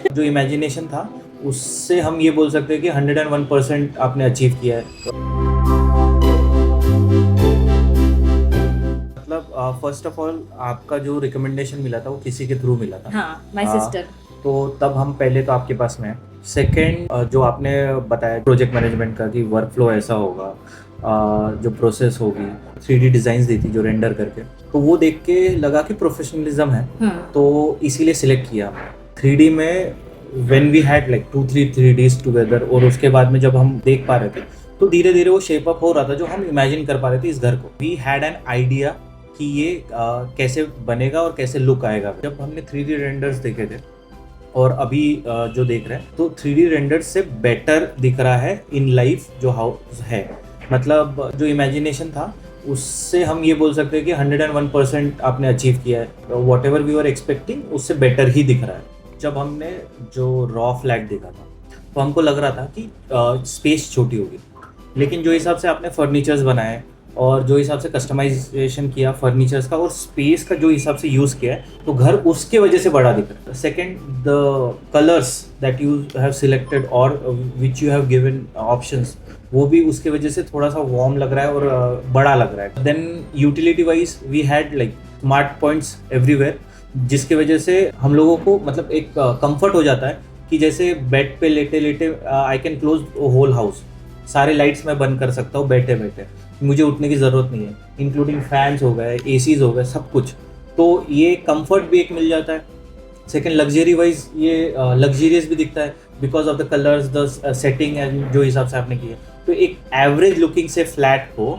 जो इमेजिनेशन था उससे हम ये बोल सकते हैं कि 101% आपने अचीव किया है। मतलब फर्स्ट ऑफ ऑल आपका जो रिकमेंडेशन मिला था वो किसी के थ्रू मिला था। हाँ, माय सिस्टर। तो तब हम पहले तो आपके पास में हैं। सेकेंड, जो आपने बताया प्रोजेक्ट मैनेजमेंट का कि वर्क फ्लो ऐसा होगा, जो प्रोसेस होगी, 3D डिज़ाइंस दी थी जो रेंडर करके, तो वो देख के लगा कि प्रोफेशनलिज्म है, तो इसीलिए सिलेक्ट किया हमने 3D में। When we had like 2-3 3Ds together, और उसके बाद में जब हम देख पा रहे थे तो धीरे धीरे वो शेप अप हो रहा था जो हम इमेजिन कर पा रहे थे इस घर को। वी हैड एन आइडिया कि ये कैसे बनेगा और कैसे लुक आएगा। जब हमने 3D रेंडर्स देखे थे और अभी जो देख रहे हैं तो 3D रेंडर्स से बेटर दिख रहा है इन लाइफ जो हाउस है। मतलब जो इमेजिनेशन था उससे हम ये बोल सकते हैं कि 101% आपने अचीव किया है। Whatever we are expecting उससे बेटर ही दिख रहा है। जब हमने जो रॉ फ्लैट देखा था तो हमको लग रहा था कि स्पेस छोटी होगी, लेकिन जो हिसाब से आपने फर्नीचर्स बनाए और जो हिसाब से कस्टमाइजेशन किया फर्नीचर्स का और स्पेस का जो हिसाब से यूज़ किया है, तो घर उसके वजह से बड़ा दिख रहा है। Second, the colours that you have selected और which you have given options, वो भी उसके वजह से थोड़ा सा वार्म लग रहा है और बड़ा लग रहा है। Then utility wise we had like smart points everywhere, जिसके वजह से हम लोगों को मतलब एक कंफर्ट हो जाता है कि जैसे बेड पे लेटे लेटे I can close whole house, सारे लाइट्स मैं बंद कर सकता हूँ बैठे बैठे, मुझे उठने की ज़रूरत नहीं है। इंक्लूडिंग फैंस हो गए, एसीज हो गए, सब कुछ, तो ये कंफर्ट भी एक मिल जाता है। सेकेंड, लग्जरी वाइज ये लग्जरियस भी दिखता है because of the colours, the setting and जो हिसाब से आपने किया। तो एक एवरेज लुकिंग से फ्लैट को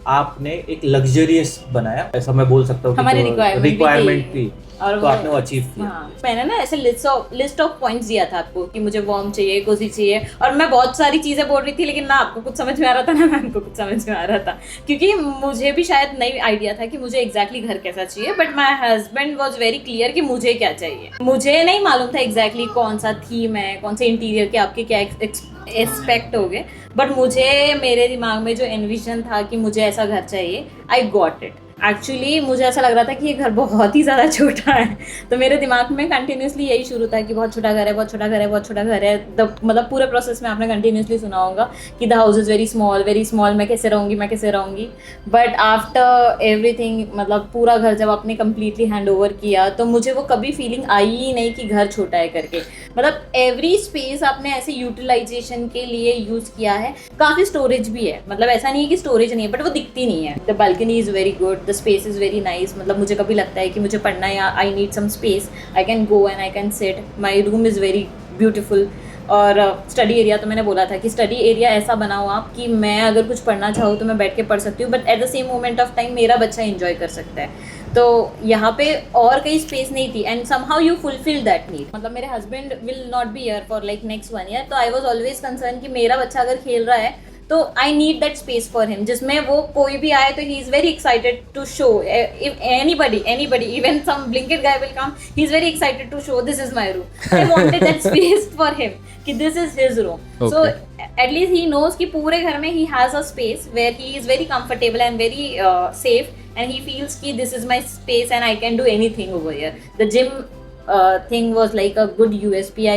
आपने एक लग्जरियस बनाया, ऐसा मैं बोल सकता हूँ। हमारी रिक्वायरमेंट थी और तो आपने वो अचीव किया। हाँ, मैंने ना ऐसे लिस्ट ऑफ पॉइंट्स दिया था आपको कि मुझे वार्म चाहिए, कोजी चाहिए, और मैं बहुत सारी चीजें बोल रही थी लेकिन ना आपको कुछ समझ में आ रहा था ना मैम को कुछ समझ में आ रहा था, क्योंकि मुझे भी शायद नई आइडिया था कि मुझे एग्जैक्टली घर कैसा चाहिए, but my husband was very clear कि मुझे क्या चाहिए। मुझे नहीं मालूम था एग्जैक्टली कौन सा थीम है, कौन से इंटीरियर के आपके क्या एक्सपेक्ट हो गए, बट मुझे मेरे दिमाग में जो एनविजन था कि मुझे ऐसा घर चाहिए, आई गॉट इट। एक्चुअली मुझे ऐसा लग रहा था कि ये घर बहुत ही ज़्यादा छोटा है, तो मेरे दिमाग में कंटिन्यूसली यही शुरू था कि बहुत छोटा घर है, बहुत छोटा घर है, बहुत छोटा घर है। मतलब पूरे प्रोसेस में आपने कंटिन्यूसली सुना होगा कि the house is very small, मैं कैसे रहूँगी। बट आफ्टर एवरीथिंग, मतलब पूरा घर जब आपने कम्प्लीटली हैंड ओवर किया, तो मुझे वो कभी फीलिंग आई ही नहीं कि घर छोटा है करके। मतलब एवरी स्पेस आपने ऐसे यूटिलाइजेशन के लिए यूज़ किया है। काफ़ी स्टोरेज भी है, मतलब ऐसा नहीं है कि स्टोरेज नहीं है, बट वो दिखती नहीं है। The balcony is very good, the space is very nice. मतलब मुझे कभी लगता है कि मुझे पढ़ना है या I need some space, I can go and I can sit. My room is very beautiful. और स्टडी एरिया तो मैंने बोला था कि स्टडी एरिया ऐसा बनाओ आप कि मैं अगर कुछ पढ़ना चाहूँ तो मैं बैठ के पढ़ सकती हूँ, but at the same moment of time मेरा बच्चा एंजॉय कर सकता है। तो यहाँ पे और कहीं स्पेस नहीं थी, and somehow you fulfil that need. मतलब मेरे husband will not be here for like next 1 year, तो आई वॉज ऑलवेज कंसर्न कि मेरा बच्चा अगर खेल रहा है तो I need that space for him, जिसमें वो कोई भी आए तो he is very excited to show. If anybody even some Blinkit guy will come, he is very excited to show this is my room. I wanted that space for him कि this is his room. So at least he knows कि पूरे घर में he has a space where he is very comfortable and very safe, and he feels कि this is my space and I can do anything over here. The gym thing was like a good USP.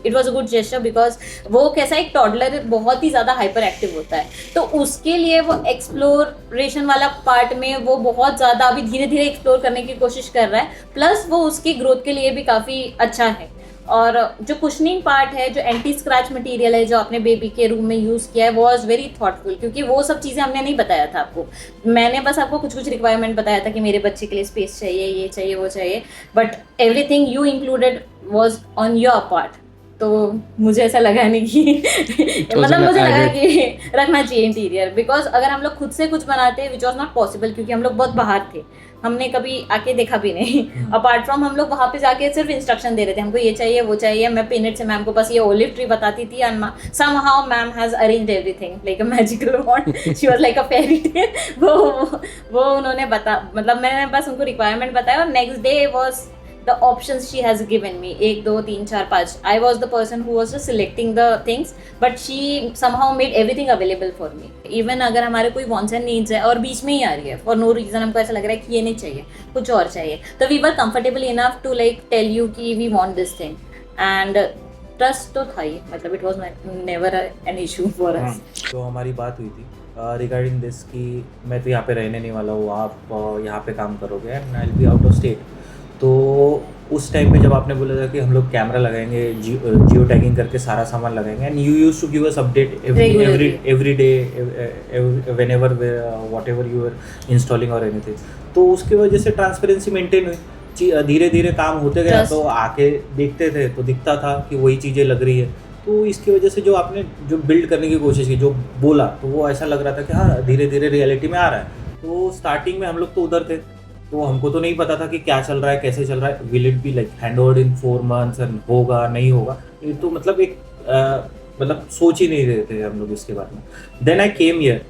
It was a good gesture because वो कैसा, एक toddler बहुत ही ज़्यादा hyper active होता है, तो उसके लिए वो एक्सप्लोरेशन वाला पार्ट में वो बहुत ज़्यादा अभी धीरे धीरे एक्सप्लोर करने की कोशिश कर रहा है, प्लस वो उसकी ग्रोथ के लिए भी काफ़ी अच्छा है। और जो कुशनिंग पार्ट है, जो एंटी स्क्रैच मटेरियल है जो आपने बेबी के रूम में यूज़ किया है, वॉज वेरी थॉटफुल, क्योंकि वो सब चीज़ें हमने नहीं बताया था आपको। मैंने बस आपको कुछ रिक्वायरमेंट बताया था कि मेरे बच्चे के लिए स्पेस चाहिए, ये चाहिए, वो चाहिए, but everything you included was on your part. तो मुझे ऐसा लगा नहीं कि मतलब मुझे लगा कि रखना चाहिए इंटीरियर, बिकॉज अगर हम लोग खुद से कुछ बनाते विच वॉज नॉट पॉसिबल, क्योंकि हम लोग बहुत बाहर थे, हमने कभी आके देखा भी नहीं। अपार्ट फ्रॉम हम लोग वहाँ पे जाके सिर्फ इंस्ट्रक्शन दे रहे थे, हमको ये चाहिए, वो चाहिए। मैं पिनट से मैम को बस ये ओलिव ट्री बताती थी, and somehow ma'am has arranged everything like a magical wand. She was like a fairy tale. वो उन्होंने मतलब मैंने बस उनको रिक्वायरमेंट बताया, और next day was the options she has given me 1 2 3 4 5 I was the person who was just selecting the things but she somehow made everything available for me even अगर हमारे कोई wants and needs है और बीच में ही आ रही है for no reason हमको ऐसा लग रहा है कि ये नहीं चाहिए कुछ और चाहिए तो we were comfortable enough to like tell you कि we want this thing and trust तो था ही मतलब it was never an issue for us. तो हमारी बात हुई थी रिगार्डिंग दिस कि मैं तो यहाँ पे रहने नहीं वाला हूँ, आप यहाँ पे काम करोगे and I will be out of state. तो उस टाइम पे जब आपने बोला था कि हम लोग कैमरा लगाएंगे, जियो टैगिंग करके सारा सामान लगाएंगे and you used to give us update every day whenever whatever you are installing और एनीथिंग, तो उसकी वजह से ट्रांसपेरेंसी मेंटेन हुई, धीरे धीरे काम होते गया। तो आके देखते थे तो दिखता था कि वही चीज़ें लग रही है। तो इसकी वजह से जो आपने जो बिल्ड करने की कोशिश की, जो बोला, तो वो ऐसा लग रहा था कि हाँ धीरे धीरे रियलिटी में आ रहा है। तो स्टार्टिंग में हम लोग तो उधर थे, तो हमको तो नहीं पता था कि क्या चल रहा है, कैसे चल रहा है, will it be like hand overed in 4 months and होगा नहीं होगा, ये तो मतलब एक मतलब सोच ही नहीं रहे थे हम लोग इसके बारे में। देन आई केम हियर,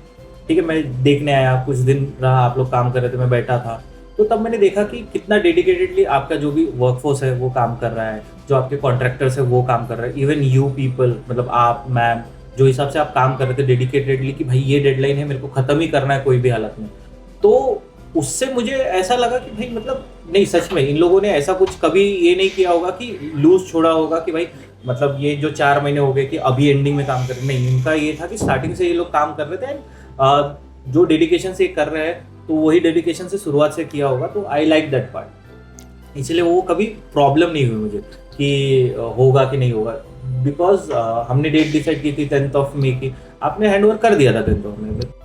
ठीक है, मैं देखने आया, कुछ दिन रहा, आप लोग काम कर रहे थे, मैं बैठा था, तो तब मैंने देखा कि कितना डेडिकेटेडली आपका जो भी वर्कफोर्स है वो काम कर रहा है, जो आपके कॉन्ट्रैक्टर्स है वो काम कर रहे हैं, इवन यू पीपल, मतलब आप मैम जो हिसाब से आप काम कर रहे थे डेडिकेटेडली कि भाई ये डेडलाइन है, मेरे को ख़त्म ही करना है कोई भी हालत में। तो उससे मुझे ऐसा लगा कि भाई मतलब नहीं, सच में इन लोगों ने ऐसा कुछ कभी ये नहीं किया होगा कि लूज छोड़ा होगा कि भाई मतलब ये जो 4 महीने हो गए कि अभी एंडिंग में काम कर रहे, नहीं, इनका ये था कि स्टार्टिंग से ये लोग काम कर रहे थे, जो डेडिकेशन से कर रहे हैं तो वही डेडिकेशन से शुरुआत से किया होगा। तो आई लाइक दैट पार्ट, इसलिए वो कभी प्रॉब्लम नहीं हुई मुझे कि होगा कि नहीं होगा, बिकॉज हमने डेट डिसाइड की थी 10th of May की, आपने हैंड ओवर कर दिया था 10th of May में।